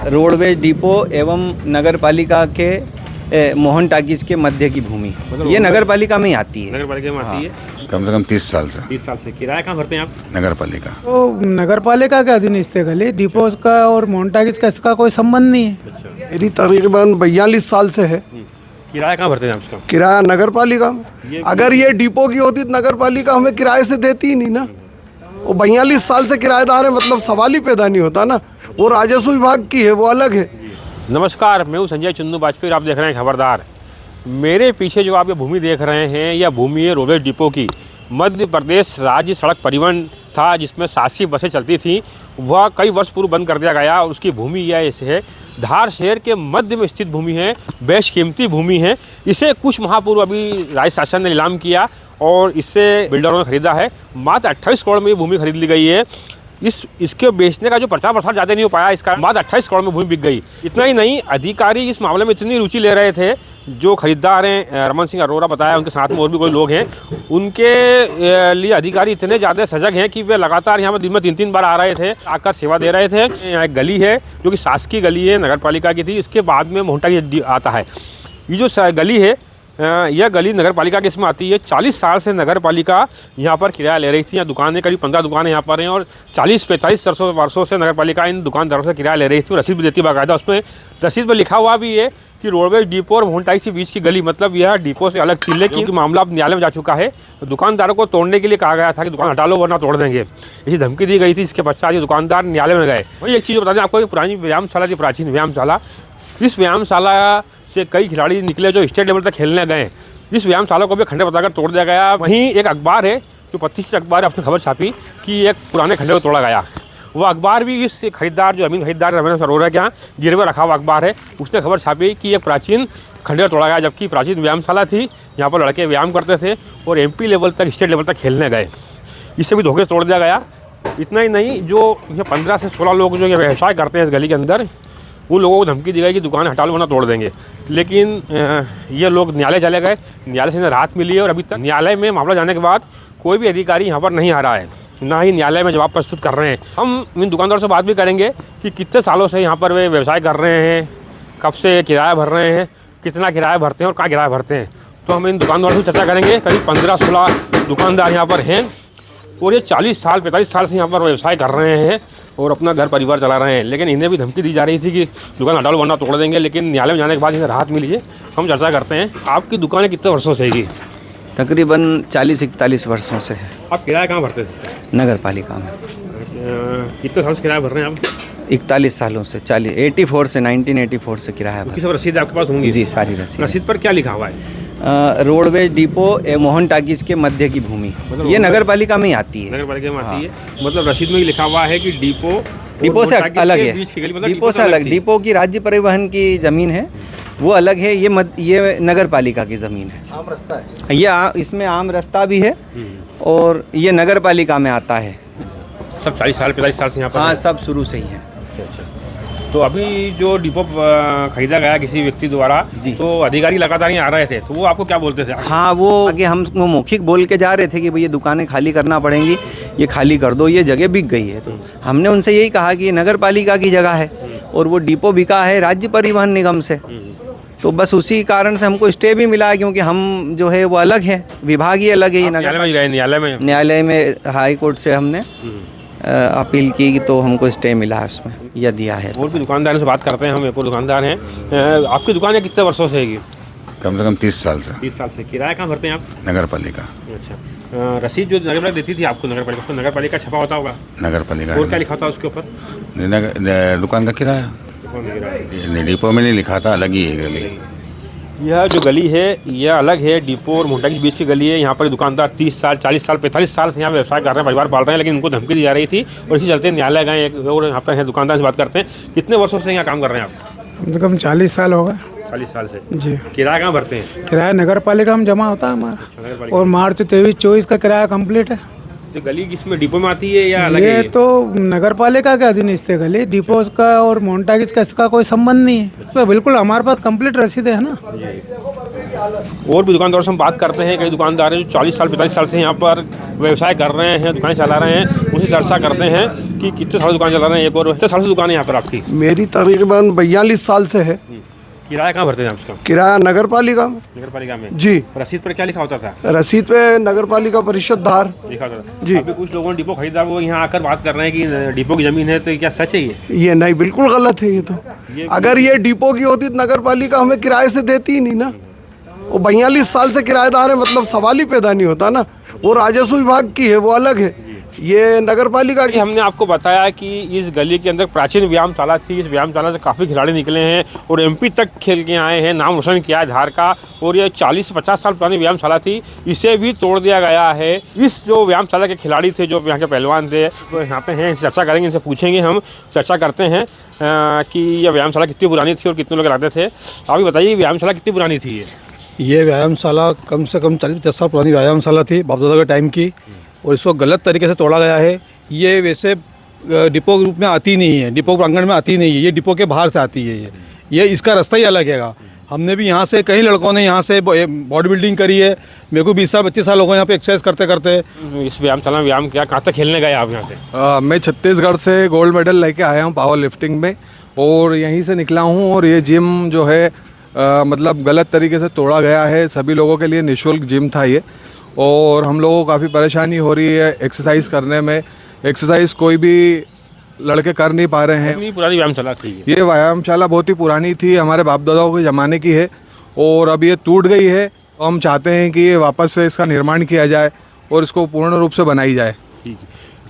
Roadways depot एवं नगर पालिका के मोहन टाकीज के मध्य की भूमि, ये नगर पालिका में ही आती है। नगर पालिका में आती है। कम से कम 30 साल से। 30 साल से। किराया कहाँ भरते हैं आप? नगर पालिका। तो नगर पालिका के अधीन स्थित गली डिपो का और मोहन टाकीज का इसका कोई संबंध नहीं है। मेरी तकरीबन 42 साल से है। किराया कहाँ भरते हैं आप इसका? किराया नगर पालिका में। अगर ये डिपो की होती तो नगर पालिका हमें किराए से देती ही नहीं ना। वो 42 साल से किराएदार है, मतलब सवाल ही पैदा नहीं होता ना। वो राजस्व विभाग की है, वो अलग है। नमस्कार, मैं हूँ संजय चंदू वाजपेयी, आप देख रहे हैं खबरदार। मेरे पीछे जो आप ये भूमि देख रहे हैं, यह भूमि है रोडवेज डिपो की। मध्य प्रदेश राज्य सड़क परिवहन था जिसमें शासकीय बसें चलती थीं, वह कई वर्ष पूर्व बंद कर दिया गया। उसकी भूमि यह ऐसे है, धार शहर के मध्य में स्थित भूमि है, बेशकीमती भूमि है। इसे कुछ माह पूर्व अभी राज्य शासन ने नीलाम किया और इससे बिल्डरों ने खरीदा है। मात्र 28 करोड़ में ये भूमि खरीद ली गई है। इसके बेचने का जो प्रचार प्रसार ज़्यादा नहीं हो पाया, इसका मात्र 28 करोड़ में भूमि बिक गई। इतना ही नहीं, अधिकारी इस मामले में इतनी रुचि ले रहे थे, जो खरीदार हैं रमन सिंह अरोड़ा बताया, उनके साथ में और भी कोई लोग हैं, उनके लिए अधिकारी इतने ज़्यादा सजग हैं कि वे लगातार यहाँ पर दिन में 3-3 बार आ रहे थे, आकर सेवा दे रहे थे। यहाँ एक गली है जो कि शासकीय गली है, नगर पालिका की थी। इसके बाद में मोहन टाकीज आता है। ये जो गली है, यह गली नगर पालिका के इसमें आती है। 40 साल से नगर पालिका यहाँ पर किराया ले रही थी। यहाँ दुकानें करीब 15 दुकानें यहाँ पर हैं और 40-45 वर्षों से नगर पालिका इन दुकानदारों से किराया ले रही थी। रसीद भी देती बाकायदा। उसमें रसीद पर लिखा हुआ भी है कि रोडवेज डिपो और मोहन टाकीज के बीच की गली, मतलब यह डिपो से अलग थी। लेकिन मामला अब न्यायालय में जा चुका है। दुकानदारों को तोड़ने के लिए कहा गया था कि दुकान हटा लो वरना तोड़ देंगे, ऐसी धमकी दी गई थी। इसके पश्चात ये दुकानदार न्यायालय में गए। वही एक चीज़ बता दें आपको, पुरानी व्यायामशाला थी, प्राचीन व्यायामशाला। इस व्यायामशाला से कई खिलाड़ी निकले जो स्टेट लेवल तक खेलने गए। इस व्यायामशाला को भी खंडर बताकर तोड़ दिया गया। वहीं एक अखबार है जो 25 अखबार है, अपनी खबर छापी कि एक पुराने खंडर को तोड़ा गया। वो अखबार भी इस खरीदार, जो अमीन खरीदार रमेश अरोड़ा के यहाँ गिरवे रखा हुआ अखबार है, उसने खबर छापी कि एक प्राचीन खंडर तोड़ा गया, जबकि प्राचीन व्यायामशाला थी। यहाँ पर लड़के व्यायाम करते थे और MP लेवल तक, स्टेट लेवल तक खेलने गए। इससे भी धोखे से तोड़ दिया गया। इतना ही नहीं, जो ये 15 से 16 लोग जो ये व्यवसाय करते हैं इस गली के अंदर, उन लोगों को धमकी दी गई कि दुकान हटा लो वरना तोड़ देंगे। लेकिन ये लोग न्यायालय चले गए। न्यायालय से इन्हें राहत मिली है और अभी तक न्यायालय में मामला जाने के बाद कोई भी अधिकारी यहाँ पर नहीं आ रहा है, ना ही न्यायालय में जवाब प्रस्तुत कर रहे हैं। हम इन दुकानदारों से बात भी करेंगे कि कितने सालों से यहाँ पर वे व्यवसाय कर रहे हैं, कब से किराया भर रहे हैं, कितना किराया भरते हैं और कहाँ किराया भरते हैं। तो हम इन दुकानदारों से चर्चा करेंगे। करीब 15-16 दुकानदार यहाँ पर हैं और ये 40-45 साल से यहाँ पर व्यवसाय कर रहे हैं और अपना घर परिवार चला रहे हैं। लेकिन इन्हें भी धमकी दी जा रही थी कि दुकान हटा लो वरना तोड़ देंगे। लेकिन न्यायालय में जाने के बाद इन्हें राहत मिली है। हम चर्चा करते हैं। आपकी दुकानें कितने वर्षों से है? तकरीबन 40-41 वर्षों से है। आप किराया कहाँ भरते थे? नगर पालिका में। कितने साल से किराया भर रहे हैं आप? 41 सालों से, 1984 से किराया भर। सब रसीद आपके पास होंगी? जी, सारी रसीद। रसीद पर क्या लिखा हुआ है? रोडवेज डिपो मोहन टाकीज के मध्य की भूमि, ये नगर पालिका में ही आती है। नगर पालिका में आती है, मतलब रसीद में ही लिखा हुआ है कि डिपो से अलग है। डिपो से अलग, डिपो की राज्य परिवहन की ज़मीन है, वो अलग है। ये नगर पालिका की ज़मीन है। आम रास्ता है ये, इसमें आम रास्ता भी है और ये नगर पालिका में आता है। सब 40-45 साल से यहाँ पर? हाँ, सब शुरू से ही है। तो अभी जो डिपो खरीदा गया किसी व्यक्ति द्वारा, तो अधिकारी लगातार यहाँ आ रहे थे, तो वो आपको क्या बोलते थे? हाँ, वो आगे हम मौखिक बोल के जा रहे थे कि भाई ये दुकानें खाली करना पड़ेंगी, ये खाली कर दो, ये जगह बिक गई है। तो हमने उनसे यही कहा कि ये नगर पालिका की जगह है और वो डिपो बिका है राज्य परिवहन निगम से। तो बस उसी कारण से हमको स्टे भी मिला, क्योंकि हम जो है वो अलग है, विभाग ही अलग है। ये न्यायालय में हाई कोर्ट से हमने अपील की तो हमको स्टे मिला है, उसमें यह दिया है। और भी दुकानदारों से बात करते हैं हम। एक और दुकानदार हैं। आपकी दुकान कितने वर्षों से है? कम से कम 30 साल से। 30 साल से। किराया कहाँ भरते हैं आप? नगर पालिका। अच्छा, रसीद जो नगर पालिका देती थी आपको, नगर पालिका, तो नगर पालिका छपा होता होगा? नगर पालिका। और क्या लिखा था उसके ऊपर? दुकान का किराया। डिपो में नहीं लिखा था, अलग ही है गली। यह जो गली है यह अलग है, डिपो और मोहन टाकीज के बीच की गली है। यहाँ पर दुकानदार 30 साल, 40 साल, 45 साल से यहाँ व्यवसाय कर रहे हैं, परिवार पाल रहे हैं, लेकिन उनको धमकी दी जा रही थी और इसी चलते न्यायालय गए। एक और यहाँ पर है दुकानदार से बात करते हैं। कितने वर्षों से यहाँ काम कर रहे हैं आप? कम से कम 40 साल हो गए। 40 साल से। जी। किराया कहाँ भरते हैं? किराया नगर पालिका में जमा होता है हमारा, और मार्च 23-24 का किराया कंप्लीट है। तो गली किसमें, डिपो में आती है या अलग है? ये तो नगर पालिका के अधीन स्थित गली, डिपो का और मोहन टाकीज का इसका कोई संबंध नहीं है। तो बिल्कुल हमारे पास कंप्लीट रसीद है ना। और भी दुकानदारों से हम बात करते हैं। कई दुकानदार हैं जो 40 साल 45 साल से यहाँ पर व्यवसाय कर रहे हैं, दुकानें चला रहे हैं, उनसे चर्चा करते हैं। आपकी कितने साल से दुकान चला रहे हैं? एक और कितने साल से दुकान है यहाँ पर आपकी? मेरी तकरीबन 42 साल से है। किराया कहाँ भरते हैं आप उसका? किराया नगर पालिका में। नगर पालिका में? जी। रसीद पर क्या लिखा होता था? रसीद पे नगर पालिका परिषद धार लिखा होता था जी। अभी कुछ लोगों ने डिपो खरीदा, वो यहाँ आकर बात कर रहे हैं कि डिपो की ज़मीन है, तो ये क्या सच है? ये नहीं, बिल्कुल गलत है ये तो। अगर ये डिपो की होती तो नगर पालिका हमें किराए से देती ही नहीं ना। वो 42 साल से किराएदार है, मतलब सवाल ही पैदा नहीं होता ना। वो राजस्व विभाग की है, वो अलग है, ये नगर पालिका की। हमने आपको बताया कि इस गली के अंदर प्राचीन व्यायामशाला थी। इस व्यायामशाला से काफ़ी खिलाड़ी निकले हैं और एमपी तक खेल के आए हैं, नाम रोशन किया है धार का। और ये 40 से 50 साल पुरानी व्यायामशाला थी, इसे भी तोड़ दिया गया है। इस जो व्यायामशाला के खिलाड़ी थे, जो यहाँ के पहलवान थे, वो यहाँ पे हैं, चर्चा करेंगे, इनसे पूछेंगे, हम चर्चा करते हैं कि यह व्यायामशाला कितनी पुरानी थी और कितने लोग रहते थे। आप ही बताइए, व्यायामशाला कितनी पुरानी थी? ये व्यायामशाला कम से कम 40-50 साल पुरानी व्यायामशाला थी, बाप दादा के टाइम की, और इसको गलत तरीके से तोड़ा गया है। ये वैसे डिपो के रूप में आती नहीं है, डिपो प्रांगण में आती नहीं है, ये डिपो के बाहर से आती है। ये इसका रास्ता ही अलग है। हमने भी यहाँ से, कई लड़कों ने यहाँ से बॉडी बिल्डिंग करी है। मेरे को 20 साल 25 साल हो गए यहाँ पे एक्सरसाइज करते करते। इस व्यायामशाला में व्यायाम किया, कहाँ तक खेलने गए आप यहाँ से? मैं छत्तीसगढ़ से गोल्ड मेडल लेके आया हूँ पावर लिफ्टिंग में, और यहीं से निकला हूँ। और ये जिम जो है मतलब गलत तरीके से तोड़ा गया है। सभी लोगों के लिए निःशुल्क जिम था ये, और हम लोगों को काफ़ी परेशानी हो रही है एक्सरसाइज करने में। एक्सरसाइज कोई भी लड़के कर नहीं पा रहे हैं। कितनी पुरानी व्यायामशाला थी ये व्यायामशाला बहुत ही पुरानी थी, हमारे बाप दादाओं के ज़माने की है, और अब ये टूट गई है। तो हम चाहते हैं कि ये वापस से इसका निर्माण किया जाए और इसको पूर्ण रूप से बनाई जाए।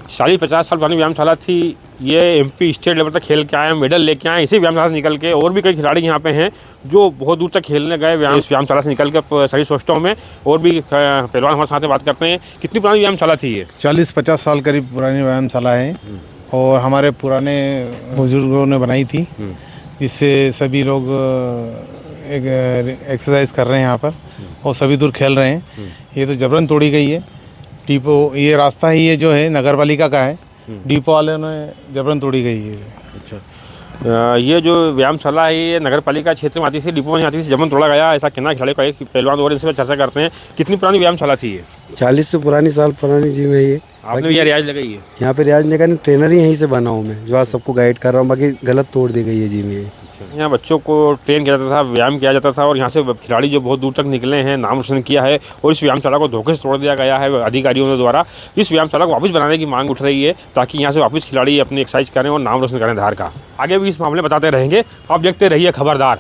40-50 साल पुरानी व्यायामशाला थी। ये एमपी स्टेट लेवल तक खेल के आए, मेडल लेके आए इसी व्यायामशाला से निकल के। और भी कई खिलाड़ी यहाँ पे हैं जो बहुत दूर तक खेलने गए इस व्यायामशाला से निकल के सही सोचों में। और भी पहलवान हमारे साथ बात करते हैं। कितनी पुरानी व्यायामशाला थी ये? 40-50 साल करीब पुरानी व्यायामशाला है, और हमारे पुराने बुजुर्गों ने बनाई थी, जिससे सभी लोग एक एक्सरसाइज कर रहे हैं यहाँ पर, और सभी दूर खेल रहे हैं। ये तो जबरन तोड़ी गई है डिपो। ये रास्ता ही ये जो है नगर पालिका का है, डिपो वाले ने जबरन तोड़ी गई है। अच्छा, ये जो व्यायामशाला है ये नगर पालिका क्षेत्र में आती थी, डिपो में आती थी, जबरन तोड़ा गया, ऐसा कहना खिलाड़ी का। एक पहलवान और इनसे चर्चा करते हैं। कितनी पुरानी व्यायामशाला थी ये? 40 से साल पुरानी जिम है ये। आपने भी यहाँ रियाज लगाई है? यहाँ पे रियाज नहीं, ट्रेनर ही यहीं से बना हूँ मैं, जो आज सबको गाइड कर रहा हूँ। बाकी गलत तोड़ दी गई है जिम ये। यहाँ बच्चों को ट्रेन किया जाता था, व्यायाम किया जाता था, और यहाँ से खिलाड़ी जो बहुत दूर तक निकले हैं, नाम रोशन किया है। और इस व्यायामशाला को धोखे से तोड़ दिया गया है अधिकारियों द्वारा। इस व्यायामशाला को वापस बनाने की मांग उठ रही है, ताकि यहाँ से वापस खिलाड़ी अपनी एक्सरसाइज करें और नाम रोशन करें धार का। आगे भी इस मामले बताते रहेंगे, आप देखते रहिए खबरदार।